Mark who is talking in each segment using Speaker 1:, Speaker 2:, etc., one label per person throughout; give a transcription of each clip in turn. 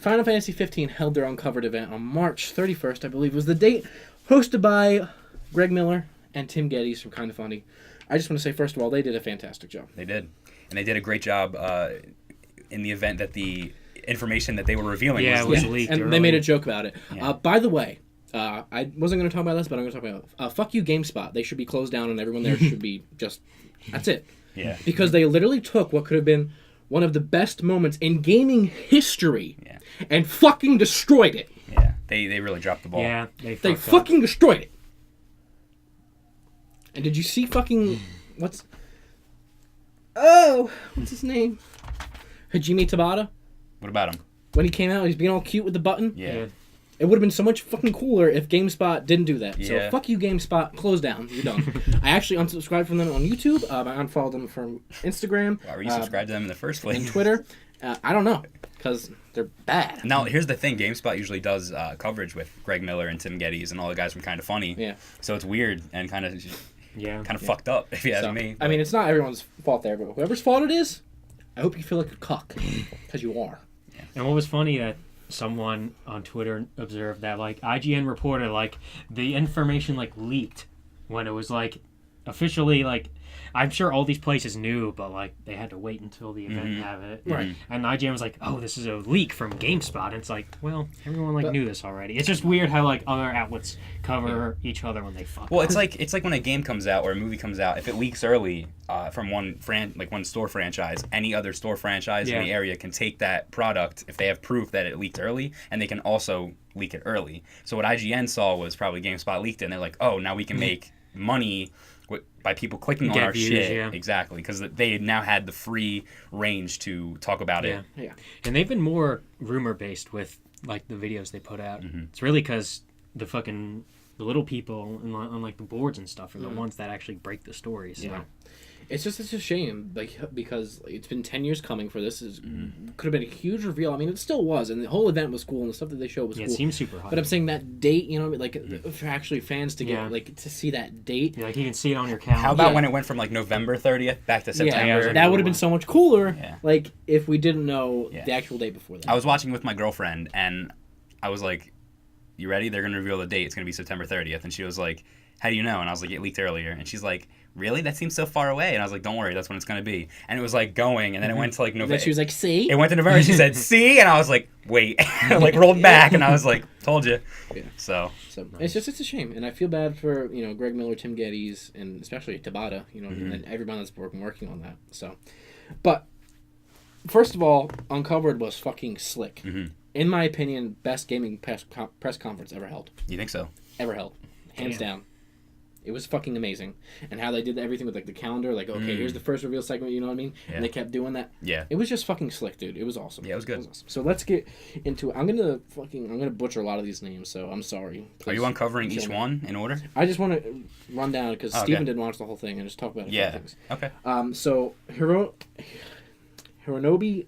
Speaker 1: Final Fantasy 15 held their uncovered event on March 31st, I believe was the date, hosted by Greg Miller and Tim Geddes from Kinda Funny. I just want to say, first of all, they did a fantastic job.
Speaker 2: They did. And they did a great job in the event that the information that they were revealing was leaked.
Speaker 1: And they made a joke about it. Yeah. By the way, I wasn't going to talk about this, but I'm going to talk about fuck you, GameSpot. They should be closed down, and everyone there should be just... That's it.
Speaker 2: Yeah.
Speaker 1: Because they literally took what could have been one of the best moments in gaming history and fucking destroyed it.
Speaker 2: Yeah. They really dropped the ball.
Speaker 3: Yeah.
Speaker 1: They fucking destroyed it. And did you see fucking... what's his name? Hajime Tabata?
Speaker 2: What about him?
Speaker 1: When he came out, he's being all cute with the button.
Speaker 2: Yeah.
Speaker 1: It would have been so much fucking cooler if GameSpot didn't do that.
Speaker 2: Yeah.
Speaker 1: So fuck you, GameSpot. Close down. You're done. I actually unsubscribed from them on YouTube. I unfollowed them from Instagram.
Speaker 2: Why were you subscribed to them in the first place?
Speaker 1: And Twitter. I don't know. Because they're bad.
Speaker 2: Now, here's the thing. GameSpot usually does coverage with Greg Miller and Tim Geddes and all the guys from Kinda Funny.
Speaker 1: Yeah.
Speaker 2: So it's weird and kind of fucked up, if you ask me.
Speaker 1: I mean, it's not everyone's fault there, but whoever's fault it is, I hope you feel like a cuck. Because you are.
Speaker 3: Yeah. And what was funny that someone on Twitter observed that, like, IGN reported, like, the information, like, leaked when it was, like, officially, like, I'm sure all these places knew, but, like, they had to wait until the event to have it.
Speaker 1: Right.
Speaker 3: And IGN was like, oh, this is a leak from GameSpot. And it's like, well, everyone, like, knew this already. It's just weird how, like, other outlets cover each other when they fuck.
Speaker 2: Well, it's like when a game comes out or a movie comes out, if it leaks early from one store franchise, any other store franchise in the area can take that product if they have proof that it leaked early, and they can also leak it early. So what IGN saw was probably GameSpot leaked it, and they're like, oh, now we can make money by people clicking on our shit. Yeah. Exactly, because they now had the free range to talk about it.
Speaker 1: Yeah.
Speaker 3: And they've been more rumor-based with, like, the videos they put out. Mm-hmm. It's really because the little people on, like, the boards and stuff are the ones that actually break the stories. So.
Speaker 1: Yeah. It's just such a shame, like, because it's been 10 years coming for this. Could have been a huge reveal. I mean, it still was, and the whole event was cool, and the stuff that they showed was cool.
Speaker 3: It seems super hot.
Speaker 1: But I'm saying that date, you know, like, for actually fans to get, like, to see that date.
Speaker 3: Yeah, like, you can see it on your calendar.
Speaker 2: How about when it went from, like, November 30th back to September?
Speaker 1: Yeah, that would have been so much cooler, like, if we didn't know the actual date before that.
Speaker 2: I was watching with my girlfriend, and I was like, you ready? They're going to reveal the date. It's going to be September 30th. And she was like, how do you know? And I was like, it leaked earlier. And she's like, really? That seems so far away. And I was like, don't worry, that's when it's going to be. And it was like going, and then it went to like November.
Speaker 1: And then she was like, see?
Speaker 2: It went to November, and she said, see? And I was like, wait. Like rolled back, and I was like, told you. Yeah. So
Speaker 1: it's a shame. And I feel bad for, you know, Greg Miller, Tim Geddes, and especially Tabata, you know, and everyone that's working on that. So, but, first of all, Uncovered was fucking slick.
Speaker 2: Mm-hmm.
Speaker 1: In my opinion, best gaming press conference ever held.
Speaker 2: You think so?
Speaker 1: Ever held. Hands down. It was fucking amazing. And how they did everything with, like, the calendar. Like, okay, here's the first reveal segment, you know what I mean? Yeah. And they kept doing that.
Speaker 2: Yeah.
Speaker 1: It was just fucking slick, dude. It was awesome.
Speaker 2: Yeah, it was good.
Speaker 1: Awesome. So let's get into it. I'm gonna butcher a lot of these names, so I'm sorry.
Speaker 2: Please. Are you uncovering each one in order?
Speaker 1: I just want to run down, because Steven didn't watch the whole thing, and just talk about a few things.
Speaker 2: Okay.
Speaker 1: So, Hironobu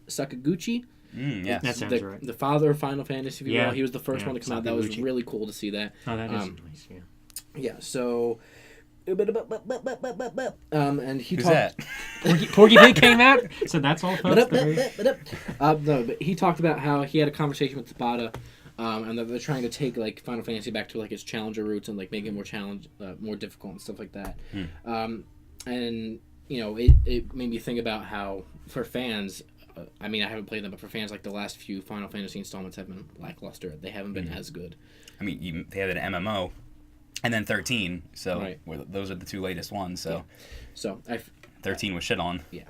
Speaker 1: Sakaguchi.
Speaker 3: That sounds right.
Speaker 1: The father of Final Fantasy, if you will. He was the first one to come out. That was really cool to see that.
Speaker 3: Oh, that is nice, yeah.
Speaker 1: Yeah, so... and he
Speaker 2: Who's
Speaker 1: talked...
Speaker 2: that?
Speaker 3: Porky Pig came out? So that's all, folks?
Speaker 1: No, but he talked about how he had a conversation with Tabata, and they're trying to take, like, Final Fantasy back to, like, its challenger roots and, like, make it more difficult and stuff like that. And, you know, it made me think about how, for fans... I mean, I haven't played them, but for fans, like, the last few Final Fantasy installments have been lackluster. They haven't been as good.
Speaker 2: I mean, they had an MMO, and then 13, so those are the two latest ones, so...
Speaker 1: Yeah. So,
Speaker 2: 13 was shit on.
Speaker 1: Yeah.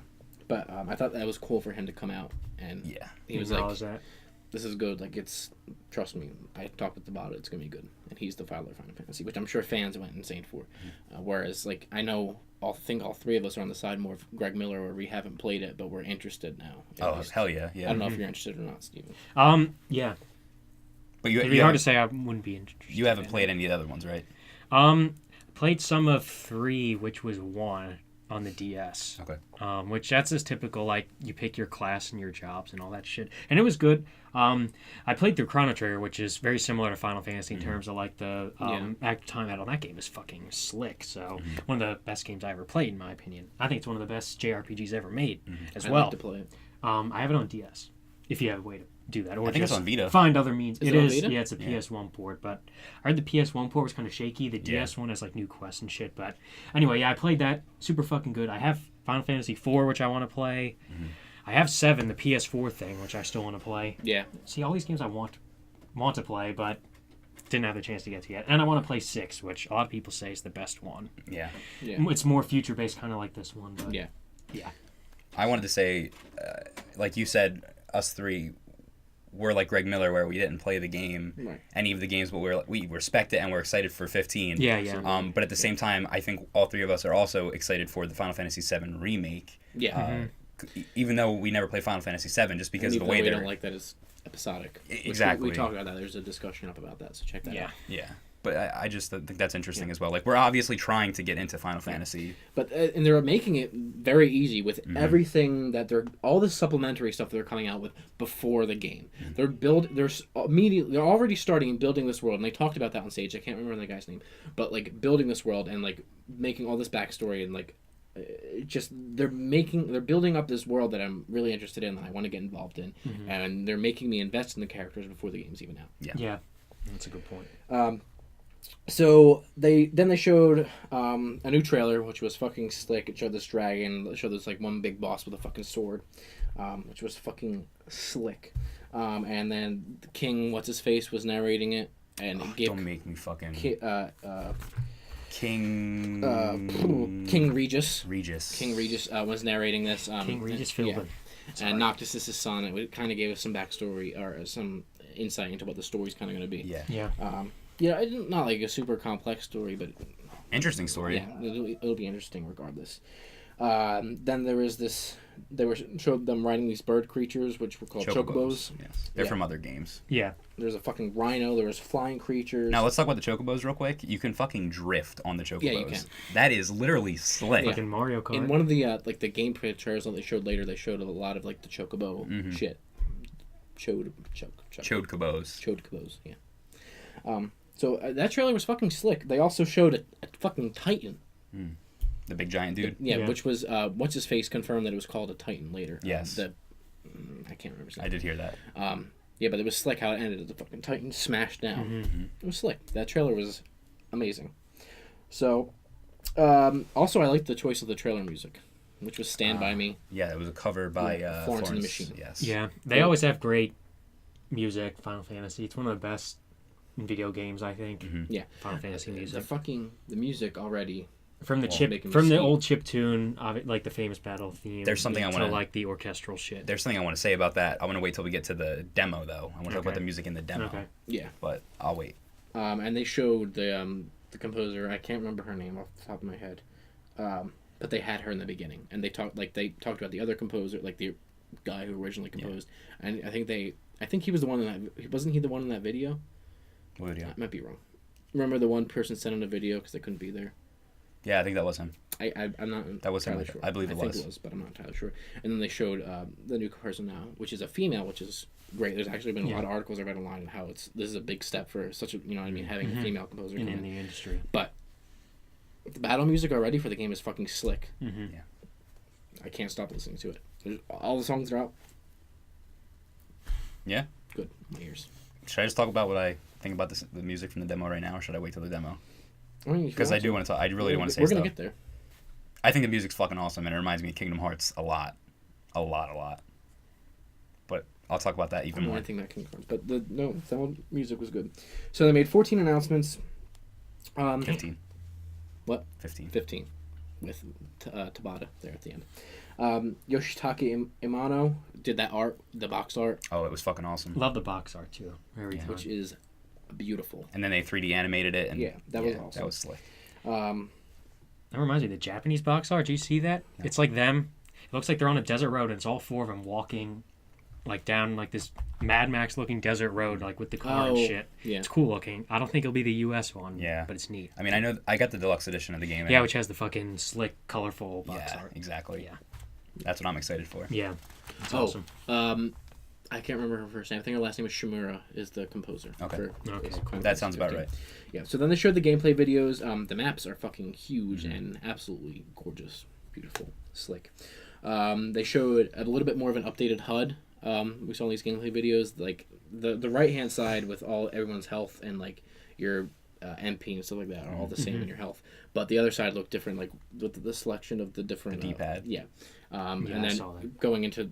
Speaker 1: But I thought that was cool for him to come out, and he was like, this is good, like, trust me, I talked with about it, it's going to be good. And he's the father of Final Fantasy, which I'm sure fans went insane for. Whereas, like, I know... I think all three of us are on the side more of Greg Miller, where we haven't played it, but we're interested now.
Speaker 2: Oh, hell yeah.
Speaker 1: I don't know if you're interested or not, Steven.
Speaker 3: Yeah.
Speaker 2: But
Speaker 3: it'd be hard to say I wouldn't be interested.
Speaker 2: You haven't played any of the other ones, right?
Speaker 3: Played some of 3, which was 1 on the DS.
Speaker 2: Okay.
Speaker 3: Which that's just typical, like, you pick your class and your jobs and all that shit. And it was good. I played through Chrono Trigger, which is very similar to Final Fantasy in terms of, like, the active time out on that game is fucking slick. So, one of the best games I ever played, in my opinion. I think it's one of the best JRPGs ever made as well.
Speaker 1: I'd like to play it.
Speaker 3: I have it on DS, if you have a way to do that, or
Speaker 2: I think
Speaker 3: just
Speaker 2: it's on Vita.
Speaker 3: find other means.
Speaker 1: Is it on
Speaker 3: is,
Speaker 1: Vita?
Speaker 3: yeah, it's a PS1 port, but I heard the PS1 port was kind of shaky. The
Speaker 2: Yeah.
Speaker 3: DS one has like new quests and shit. But anyway, yeah, I played that. Super fucking good. I have Final Fantasy IV, which I want to play. I have 7, the PS4 thing, which I still want to play.
Speaker 1: Yeah.
Speaker 3: See, all these games I want to play, but didn't have the chance to get to yet. And I want to play 6, which a lot of people say is the best one.
Speaker 2: Yeah.
Speaker 1: Yeah.
Speaker 3: It's more future based, kind of like this one. But
Speaker 1: Yeah.
Speaker 3: yeah.
Speaker 2: I wanted to say, like you said, us three, we're like Greg Miller, where we didn't play the game,
Speaker 1: Right.
Speaker 2: any of the games, but we respect it and we're excited for 15.
Speaker 3: Yeah, yeah.
Speaker 2: But at the same time, I think all three of us are also excited for the Final Fantasy VII remake.
Speaker 1: Yeah.
Speaker 2: Even though we never play Final Fantasy VII, just because of the way
Speaker 1: we
Speaker 2: they're
Speaker 1: don't like that it's episodic. Which
Speaker 2: Exactly.
Speaker 1: We talked about that. There's a discussion up about that, so check that out.
Speaker 2: Yeah. But I just think that's interesting as well. Like, we're obviously trying to get into Final Fantasy.
Speaker 1: But and they're making it very easy with everything that all the supplementary stuff they're coming out with before the game. They're already starting building this world, and they talked about that on stage. I can't remember the guy's name, but like building this world and like making all this backstory and like just they're building up this world that I'm really interested in and I want to get involved in, and they're making me invest in the characters before the game's even out.
Speaker 3: Yeah. That's a good point.
Speaker 1: So they showed a new trailer, which was fucking slick. It showed this dragon. It showed this like one big boss with a fucking sword, which was fucking slick. And then the King, what's his face, was narrating it, and it gave
Speaker 2: Don't make me fucking...
Speaker 1: King Regis. King Regis was narrating this.
Speaker 3: King Regis Philbin.
Speaker 1: And Noctis is his son. It kind of gave us some backstory or some insight into what the story's kind of going to be.
Speaker 2: Yeah.
Speaker 1: Yeah. Not like a super complex story, but
Speaker 2: Interesting story.
Speaker 1: yeah, it'll be interesting regardless. Then there was this. Showed them riding these bird creatures, which were called chocobos.
Speaker 2: Yes. They're from other games.
Speaker 3: Yeah.
Speaker 1: There's a fucking rhino. There was flying creatures.
Speaker 2: Now, let's talk about the chocobos real quick. You can fucking drift on the chocobos.
Speaker 1: Yeah, you can.
Speaker 2: That is literally slick.
Speaker 3: Fucking Mario Kart.
Speaker 1: In one of the like the gameplay trailers that they showed later, they showed a lot of like the chocobo shit. Chodobos, yeah. So that trailer was fucking slick. They also showed a fucking Titan.
Speaker 2: The big giant dude.
Speaker 1: Yeah, which was what's his face confirmed that it was called a Titan later.
Speaker 2: Yes.
Speaker 1: I can't remember his name.
Speaker 2: I did hear that.
Speaker 1: Yeah, but it was slick how it ended. The fucking Titan smashed down. It was slick. That trailer was amazing. So, also I liked the choice of the trailer music, which was "Stand by Me."
Speaker 2: Yeah, it was a cover by
Speaker 1: Florence and the Machine.
Speaker 2: Yes.
Speaker 3: Yeah. They always have great music, Final Fantasy. It's one of the best in video games, I think.
Speaker 1: Yeah,
Speaker 3: Final Fantasy music.
Speaker 1: the music already.
Speaker 3: From the old chip tune, like the famous battle theme.
Speaker 2: There's something I want to
Speaker 3: like the orchestral shit.
Speaker 2: There's something I want to say about that. I want to wait till we get to the demo though. I want to talk about the music in the demo.
Speaker 3: Okay.
Speaker 1: Yeah.
Speaker 2: But I'll wait.
Speaker 1: And they showed the composer. I can't remember her name off the top of my head. But they had her in the beginning, and they talked about the other composer, like the guy who originally composed. Yeah. And I think he was the one in that. Wasn't he the one in that video?
Speaker 2: What video?
Speaker 1: I might be wrong. Remember the one person sent in a video because they couldn't be there.
Speaker 2: Yeah, I think that was him.
Speaker 1: I'm not.
Speaker 2: That was him.
Speaker 1: Sure.
Speaker 2: I believe it was.
Speaker 1: I think it was, but I'm not entirely sure. And then they showed the new person now, which is a female, which is great. There's actually been a lot of articles I read online on how this is a big step for such a having a female composer
Speaker 3: in the industry.
Speaker 1: But the battle music already for the game is fucking slick.
Speaker 2: Yeah.
Speaker 1: I can't stop listening to it. All the songs are out.
Speaker 2: Yeah.
Speaker 1: Good. My ears.
Speaker 2: Should I just talk about what I think about the music from the demo right now, or should I wait till the demo?
Speaker 1: Because
Speaker 2: I do want to talk. I really do want to say
Speaker 1: we're
Speaker 2: stuff.
Speaker 1: We're gonna get there.
Speaker 2: I think the music's fucking awesome, and it reminds me of Kingdom Hearts a lot. But I'll talk about that even more.
Speaker 1: I think that Kingdom Hearts, but the music was good. So they made 14 announcements.
Speaker 2: 15.
Speaker 1: What?
Speaker 2: 15
Speaker 1: with Tabata there at the end. Yoshitaka Imano did that art, the box art.
Speaker 2: Oh, it was fucking awesome.
Speaker 3: Love the box art too.
Speaker 1: Which is beautiful.
Speaker 2: And then they 3D animated it. And
Speaker 1: that was awesome.
Speaker 2: That was slick.
Speaker 3: That reminds me of the Japanese box art. Do you see that? No. It's like them. It looks like they're on a desert road, and it's all four of them walking, like down like this Mad Max looking desert road, like with the car and shit. Yeah. It's cool looking. I don't think it'll be the U.S. one. Yeah. But it's neat.
Speaker 2: I mean, I know I got the deluxe edition of the game.
Speaker 3: Yeah, which has the fucking slick, colorful box art.
Speaker 2: Exactly. Yeah. That's what I'm excited for.
Speaker 3: Yeah. It's awesome.
Speaker 1: I can't remember her first name. I think her last name is Shimura, is the composer.
Speaker 2: Okay.
Speaker 1: For
Speaker 2: that sounds about right.
Speaker 1: Yeah, so then they showed the gameplay videos. The maps are fucking huge and absolutely gorgeous. Beautiful. Slick. They showed a little bit more of an updated HUD. We saw these gameplay videos, like the right hand side with everyone's health and like your MP and stuff like that are all the same in your health, but the other side looked different, like with the selection of the different
Speaker 2: D-pad.
Speaker 1: And then going into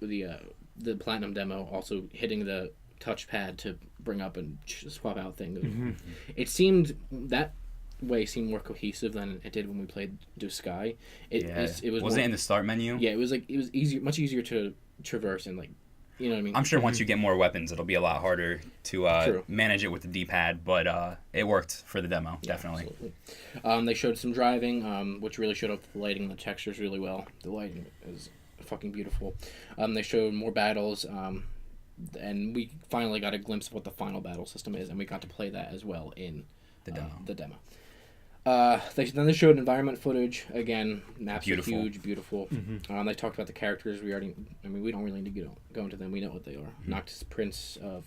Speaker 1: the platinum demo, also hitting the touchpad to bring up and swap out things. It seemed that way seemed more cohesive than it did when we played Do Sky. It was
Speaker 2: wasn't it in the start menu?
Speaker 1: Yeah, it was easier, much easier to traverse and like, you know what I mean.
Speaker 2: I'm sure once you get more weapons, it'll be a lot harder to manage it with the D-pad, but it worked for the demo, definitely.
Speaker 1: Absolutely. They showed some driving, which really showed up the lighting and the textures really well. The lighting is fucking beautiful. They showed more battles, and we finally got a glimpse of what the final battle system is, and we got to play that as well in the demo. Then they showed environment footage again. Maps are huge, beautiful. They talked about the characters. We don't really need to go into them. We know what they are. Noctis, Prince of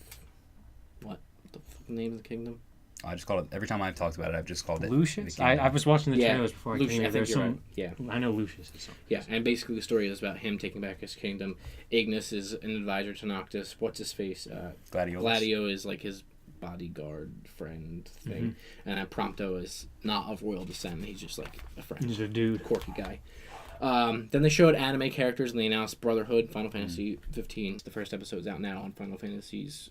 Speaker 1: what? The name of the kingdom?
Speaker 2: I just called it. Every time I've talked about it, I've just called it
Speaker 3: Lucius. I was watching the trailers before I came here. There's some.
Speaker 1: Right. Yeah,
Speaker 3: I know Lucius is something.
Speaker 1: Yeah, and basically the story is about him taking back his kingdom. Ignis is an advisor to Noctis. What's his face? Gladio is like his bodyguard friend thing, and Prompto is not of royal descent. He's just like a friend.
Speaker 3: He's a dude,
Speaker 1: quirky guy. Then they showed anime characters, and they announced Brotherhood, Final Fantasy 15. The first episode is out now on Final Fantasy's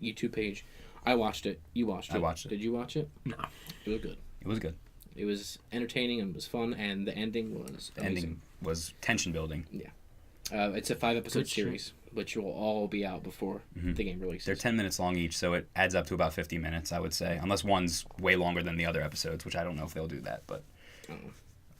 Speaker 1: YouTube page. I watched it. You watched it.
Speaker 2: I watched it.
Speaker 1: Did you watch it?
Speaker 3: No.
Speaker 1: It was good.
Speaker 2: It was good.
Speaker 1: It was entertaining and it was fun, and the ending was amazing.
Speaker 2: Ending was tension building.
Speaker 1: Yeah. It's a 5-episode series, which will all be out before the game releases.
Speaker 2: They're 10 minutes long each, so it adds up to about 50 minutes, I would say. Unless one's way longer than the other episodes, which I don't know if they'll do that. But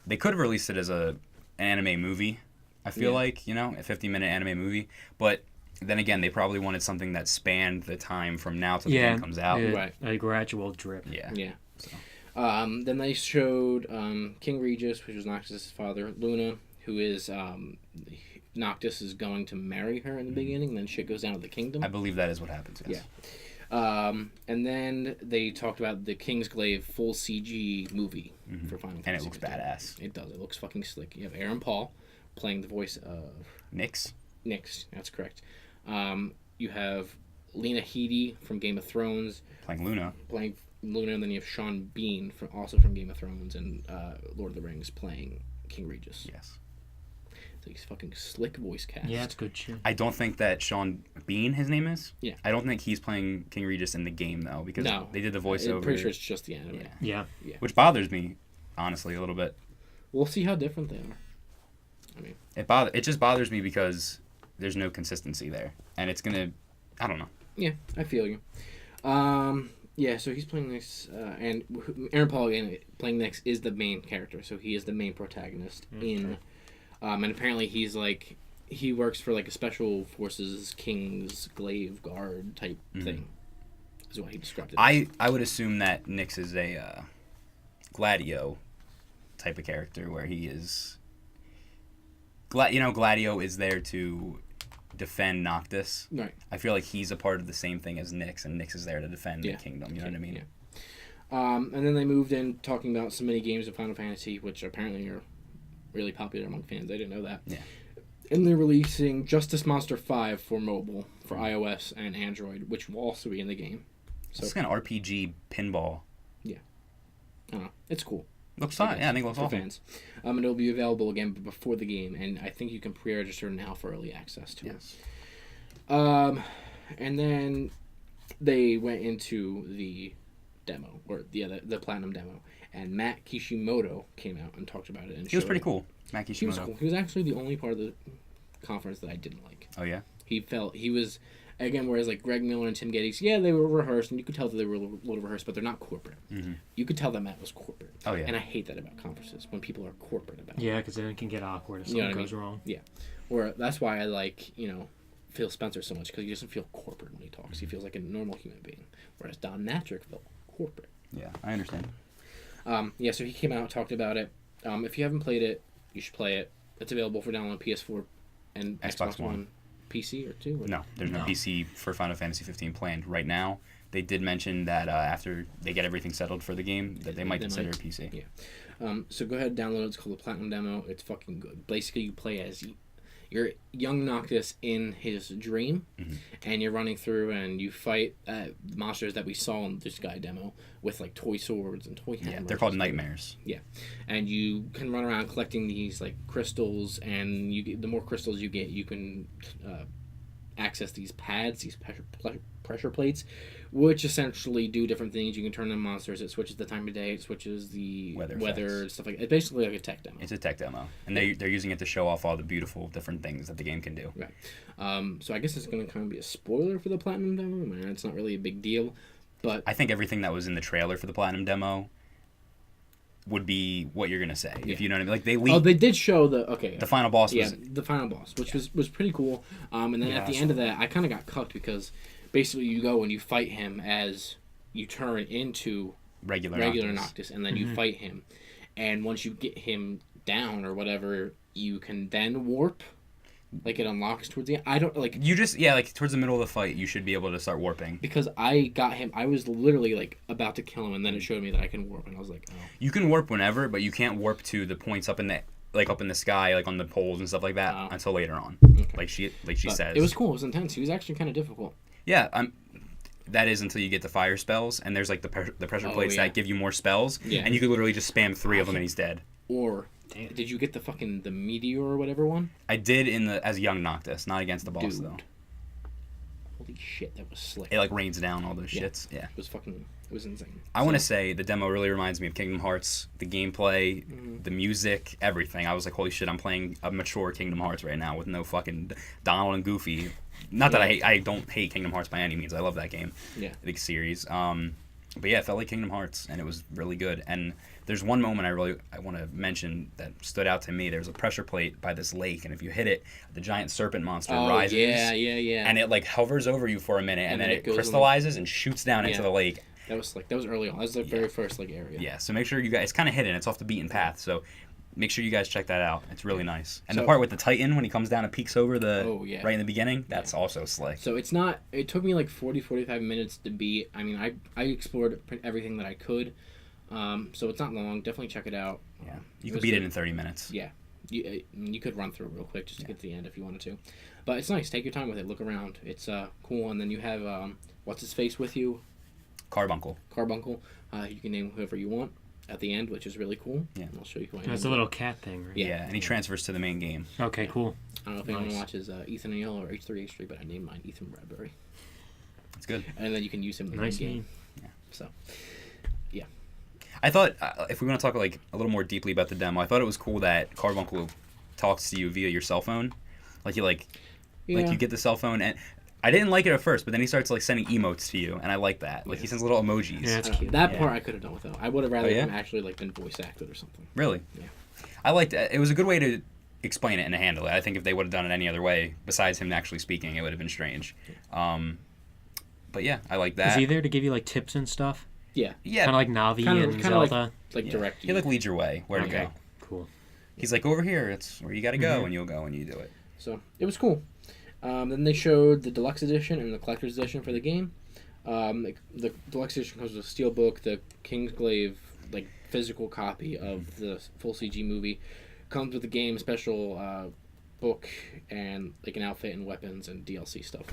Speaker 2: they could have released it as an anime movie, I feel like, a 50-minute anime movie. But then again, they probably wanted something that spanned the time from now till the game comes out.
Speaker 1: Right.
Speaker 3: A gradual drip.
Speaker 1: Yeah. So. Then they showed King Regis, which was Noctis' father, Luna, who is... Noctis is going to marry her in the beginning, and then shit goes down to the kingdom.
Speaker 2: I believe that is what happens, yes.
Speaker 1: Yeah. And then they talked about the Kingsglaive full CG movie for Final Fantasy.
Speaker 2: And it looks badass.
Speaker 1: It does. It looks fucking slick. You have Aaron Paul playing the voice of...
Speaker 2: Nyx,
Speaker 1: that's correct. You have Lena Headey from Game of Thrones.
Speaker 2: Playing Luna,
Speaker 1: and then you have Sean Bean, also from Game of Thrones, and Lord of the Rings playing King Regis.
Speaker 2: Yes.
Speaker 1: He's fucking slick voice cast.
Speaker 3: Yeah, it's good shit.
Speaker 2: I don't think that Sean Bean, his name is?
Speaker 1: Yeah.
Speaker 2: I don't think he's playing King Regis in the game, though, because they did the voiceover.
Speaker 1: I'm pretty sure it's just the anime.
Speaker 3: Yeah.
Speaker 2: Which bothers me, honestly, a little bit.
Speaker 1: We'll see how different they are. I mean...
Speaker 2: It just bothers me because there's no consistency there. And it's going to... I don't know.
Speaker 1: Yeah, I feel you. Yeah, so he's playing Nyx, and Aaron Paul, again, playing Nyx is the main character, so he is the main protagonist in... and apparently he works for like a special forces King's Glaive Guard type thing. Is what he described it as.
Speaker 2: I would assume that Nyx is a Gladio type of character where he is... Gladio is there to defend Noctis.
Speaker 1: Right.
Speaker 2: I feel like he's a part of the same thing as Nyx, and Nyx is there to defend the kingdom. You know what I mean?
Speaker 1: Yeah. And then they moved in talking about so many games of Final Fantasy, which apparently are really popular among fans. I didn't know that.
Speaker 2: Yeah.
Speaker 1: And they're releasing Justice Monster 5 for mobile, for iOS and Android, which will also be in the game. So
Speaker 2: it's kind of RPG pinball.
Speaker 1: Yeah. I don't know. It's cool.
Speaker 2: Looks fun. Yeah, I think it looks
Speaker 1: for
Speaker 2: awesome.
Speaker 1: Fans. And it'll be available again before the game, and I think you can pre-register now for early access to it. And then they went into the demo, or the Platinum demo, and Matt Kishimoto came out and talked about it. And
Speaker 2: he was pretty cool. Matt Kishimoto.
Speaker 1: He was cool. He was actually the only part of the conference that I didn't like.
Speaker 2: Oh, yeah?
Speaker 1: He was, again, whereas like Greg Miller and Tim Geddes, they were rehearsed, and you could tell that they were a little rehearsed, but they're not corporate. You could tell that Matt was corporate.
Speaker 2: Oh, yeah.
Speaker 1: And I hate that about conferences, when people are corporate about it.
Speaker 3: Yeah, because then it can get awkward if something goes wrong.
Speaker 1: Yeah. Or that's why I like, Phil Spencer so much, because he doesn't feel corporate when he talks. He feels like a normal human being. Whereas Don Matrick felt corporate.
Speaker 2: Yeah, I understand.
Speaker 1: So he came out and talked about it. If you haven't played it, you should play it. It's available for download PS4 and Xbox One. PC or two?
Speaker 2: No, there's no PC for Final Fantasy 15 planned right now. They did mention that after they get everything settled for the game, that they might consider a PC.
Speaker 1: Yeah. So go ahead and download it. It's called the Platinum Demo. It's fucking good. Basically, you play as you're young Noctis in his dream, and you're running through and you fight monsters that we saw in this guy demo with like toy swords and toy hammers.
Speaker 2: Yeah, they're called nightmares.
Speaker 1: Yeah, and you can run around collecting these like crystals, and the more crystals you get, you can access these pads, these pressure plates, which essentially do different things. You can turn them monsters. It switches the time of day. It switches the weather stuff like that. It's basically like a tech demo.
Speaker 2: It's a tech demo, and they're using it to show off all the beautiful different things that the game can do.
Speaker 1: Right. So I guess it's going to kind of be a spoiler for the Platinum demo. Man, it's not really a big deal, but
Speaker 2: I think everything that was in the trailer for the Platinum demo would be what you're gonna say, if you know what I mean. Like they leaked.
Speaker 1: Oh, they did show the
Speaker 2: final boss.
Speaker 1: The final boss, which was pretty cool. And then at the end of that, I kind of got cucked because basically you go and you fight him as you turn into
Speaker 2: regular
Speaker 1: Noctis, and then you fight him, and once you get him down or whatever, you can then warp. Like it unlocks towards the end. I don't like.
Speaker 2: You just like towards the middle of the fight, you should be able to start warping.
Speaker 1: Because I got him, I was literally like about to kill him, and then it showed me that I can warp, and I was like, oh.
Speaker 2: You can warp whenever, but you can't warp to the points up in the sky, like on the poles and stuff like that, until later on. Okay. Like she says.
Speaker 1: It was cool. It was intense. He was actually kind of difficult.
Speaker 2: Yeah, that is until you get the fire spells, and there's like the pressure plates that give you more spells, and you could literally just spam 3 of them and he's dead.
Speaker 1: Or did you get the meteor or whatever one?
Speaker 2: I did as young Noctis, not against the boss though.
Speaker 1: Holy shit, that was slick.
Speaker 2: It like rains down all those shits. Yeah.
Speaker 1: It was insane.
Speaker 2: I want to say the demo really reminds me of Kingdom Hearts. The gameplay, the music, everything. I was like, holy shit, I'm playing a mature Kingdom Hearts right now with no fucking Donald and Goofy. Not that I don't hate Kingdom Hearts by any means. I love that game.
Speaker 1: Yeah.
Speaker 2: The series. But yeah, it felt like Kingdom Hearts, and it was really good. And there's one moment I want to mention that stood out to me. There's a pressure plate by this lake, and if you hit it, the giant serpent monster rises.
Speaker 1: Yeah.
Speaker 2: And it like hovers over you for a minute, and then it crystallizes and shoots down into the lake.
Speaker 1: That was early on. That was the very first area.
Speaker 2: Yeah, so make sure you guys. It's kind of hidden. It's off the beaten path. So make sure you guys check that out. It's really nice. And the part with the Titan when he comes down and peeks over right in the beginning, that's also slick.
Speaker 1: So it's not. It took me like 45 minutes to beat. I mean, I explored everything that I could. So it's not long. Definitely check it out.
Speaker 2: Yeah, you could beat it in 30 minutes.
Speaker 1: Yeah, you could run through it real quick just to get to the end if you wanted to. But it's nice. Take your time with it. Look around. It's cool. And then you have what's his face with you?
Speaker 2: Carbuncle.
Speaker 1: You can name whoever you want at the end, which is really cool.
Speaker 2: Yeah.
Speaker 1: And I'll show you who I am.
Speaker 3: That's a little cat thing, right?
Speaker 2: Yeah, and he transfers to the main game.
Speaker 3: Okay, cool.
Speaker 1: I don't know if anyone watches Ethan and Yellow or H3H3, but I named mine Ethan Bradbury.
Speaker 2: That's good.
Speaker 1: And then you can use him in the main game. Yeah. So, yeah.
Speaker 2: I thought, if we want to talk like a little more deeply about the demo, I thought it was cool that Carbuncle talks to you via your cell phone. Like you you get the cell phone, and I didn't like it at first, but then he starts like sending emotes to you, and I like that. Like he sends little emojis.
Speaker 3: Yeah, that's cute.
Speaker 1: That part I could have done without. I would have rather him actually like been voice acted or something.
Speaker 2: Really?
Speaker 1: Yeah.
Speaker 2: I liked it. It was a good way to explain it and to handle it. I think if they would have done it any other way, besides him actually speaking, it would have been strange. But yeah, I like that.
Speaker 3: Is he there to give you like tips and stuff?
Speaker 1: Yeah.
Speaker 2: Yeah.
Speaker 3: Kind of like Navi and Zelda.
Speaker 1: Like direct.
Speaker 2: He like leads your way where to go.
Speaker 3: Cool.
Speaker 2: He's like, over here, it's where you got to go, and you'll go and you do it.
Speaker 1: So it was cool. Then they showed the deluxe edition and the collector's edition for the game. The deluxe edition comes with a steelbook, the Kingsglaive like physical copy of the full CG movie, comes with the game special book and like an outfit and weapons and DLC stuff.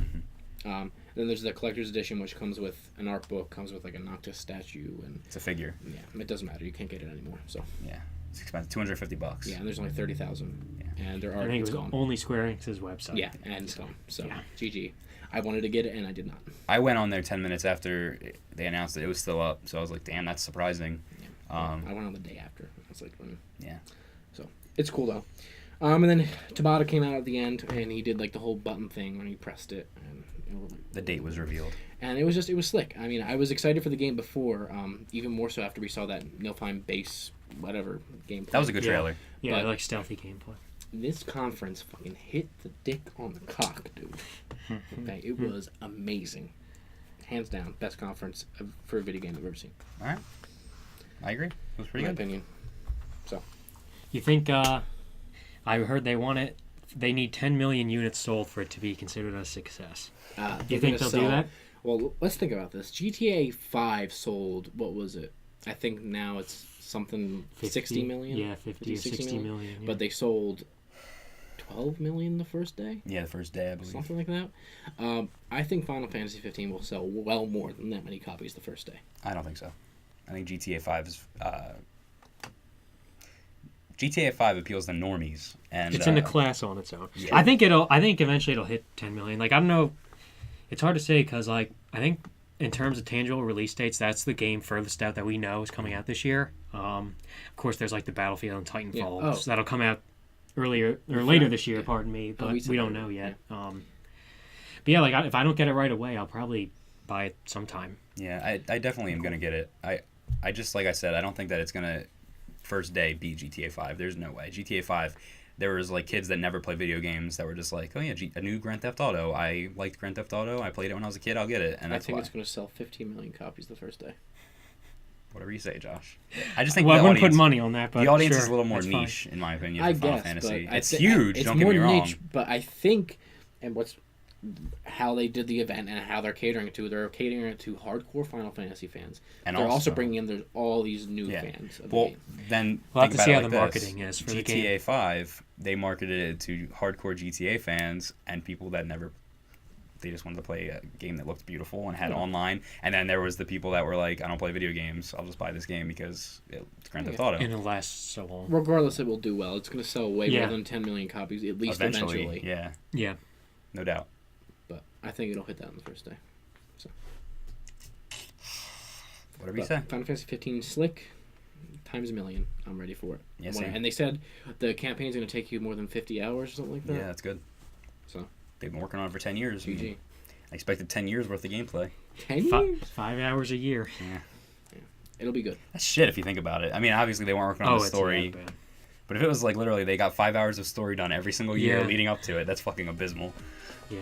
Speaker 1: Then there's the collector's edition, which comes with an art book, comes with like a Noctis statue, and
Speaker 2: it's a figure.
Speaker 1: Yeah, it doesn't matter. You can't get it anymore. So
Speaker 2: yeah, it's expensive. $250.
Speaker 1: Yeah, and there's only 30,000. Yeah. And there are.
Speaker 3: I think it was only Square Enix's website.
Speaker 1: Yeah, and it's gone. So GG. I wanted to get it and I did not.
Speaker 2: I went on there 10 minutes after they announced that it was still up, so I was like, damn, that's surprising.
Speaker 1: Yeah. I went on the day after. I was like,
Speaker 2: yeah.
Speaker 1: So it's cool though. And then Tabata came out at the end and he did like the whole button thing when he pressed it, and
Speaker 2: the date was revealed.
Speaker 1: And it was slick. I mean, I was excited for the game before, even more so after we saw that Nilfheim base whatever gameplay.
Speaker 2: That was a good trailer.
Speaker 3: Yeah, I like stealthy gameplay.
Speaker 1: This conference fucking hit the dick on the cock, dude. Okay, it was amazing. Hands down, best conference for a video game I've ever seen.
Speaker 2: All right. I agree. It was pretty good.
Speaker 1: In my opinion. So.
Speaker 3: You think, I heard they need 10 million units sold for it to be considered a success. Do you think they'll do that?
Speaker 1: Well, let's think about this. GTA 5 sold, what was it? I think now it's something 60 million?
Speaker 3: Yeah, 50 or 60 million. Yeah.
Speaker 1: But they sold 12 million the first day.
Speaker 2: Yeah, the first day, I believe.
Speaker 1: Something like that. I think Final Fantasy 15 will sell well more than that many copies the first day.
Speaker 2: I don't think so. I think GTA 5 is... GTA 5 appeals to normies, and
Speaker 3: it's in the class on its own.
Speaker 2: Yeah.
Speaker 3: I think eventually it'll hit 10 million. Like, I don't know. It's hard to say because, like, I think in terms of tangible release dates, that's the game furthest out that we know is coming out this year. Of course, there's like the Battlefield and Titanfall that'll come out earlier or later this year. Pardon me, but we don't know yet. But yeah, like if I don't get it right away, I'll probably buy it sometime.
Speaker 2: Yeah, I definitely am gonna get it. I just, like I said, I don't think that it's gonna first day beat GTA 5. There's no way. GTA 5. There was like kids that never play video games that were just like, oh yeah, a new Grand Theft Auto. I liked Grand Theft Auto. I played it when I was a kid. I'll get it. And
Speaker 1: I think it's going to sell 15 million copies the first day.
Speaker 2: Whatever you say, Josh. I just think
Speaker 3: I wouldn't put money on that, but
Speaker 2: the audience
Speaker 3: sure,
Speaker 2: is a little more niche, in my opinion, for Final Fantasy.
Speaker 1: But
Speaker 2: it's huge.
Speaker 1: It's
Speaker 2: don't
Speaker 1: more
Speaker 2: get me wrong.
Speaker 1: niche, but I think, and how they did the event and how they're catering it to. They're catering it to hardcore Final Fantasy fans. And they're also bringing in there's all these new fans of the game.
Speaker 2: Then
Speaker 3: we'll have to see how the
Speaker 2: marketing
Speaker 3: is for
Speaker 2: GTA
Speaker 3: the game.
Speaker 2: GTA 5, they marketed it to hardcore GTA fans and people that they just wanted to play a game that looked beautiful and had online. And then there was the people that were like, I don't play video games. I'll just buy this game because it's Grand Theft Auto.
Speaker 3: And it'll last so long.
Speaker 1: Regardless, it will do well. It's going to sell way more than 10 million copies, at least eventually.
Speaker 2: Yeah.
Speaker 3: Yeah.
Speaker 2: No doubt.
Speaker 1: But I think it'll hit that on the first day. So.
Speaker 2: Whatever you say.
Speaker 1: Final Fantasy 15 slick times a million. I'm ready for it.
Speaker 2: Yes,
Speaker 1: and they said the campaign's going to take you more than 50 hours or something like that.
Speaker 2: Yeah, that's good.
Speaker 1: So
Speaker 2: they've been working on it for 10 years.
Speaker 1: GG.
Speaker 2: I expected 10 years worth of gameplay.
Speaker 1: 10 years?
Speaker 3: 5 hours a year.
Speaker 1: Yeah. It'll be good.
Speaker 2: That's shit if you think about it. I mean, obviously they weren't working on the story. But if it was like literally they got 5 hours of story done every single year leading up to it, that's fucking abysmal.
Speaker 3: Yeah.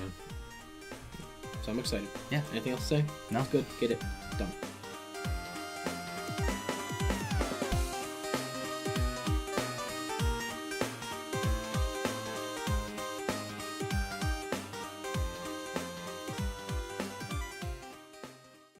Speaker 1: So I'm excited.
Speaker 2: Yeah.
Speaker 1: Anything else to say?
Speaker 2: No.
Speaker 1: It's good. Get it done.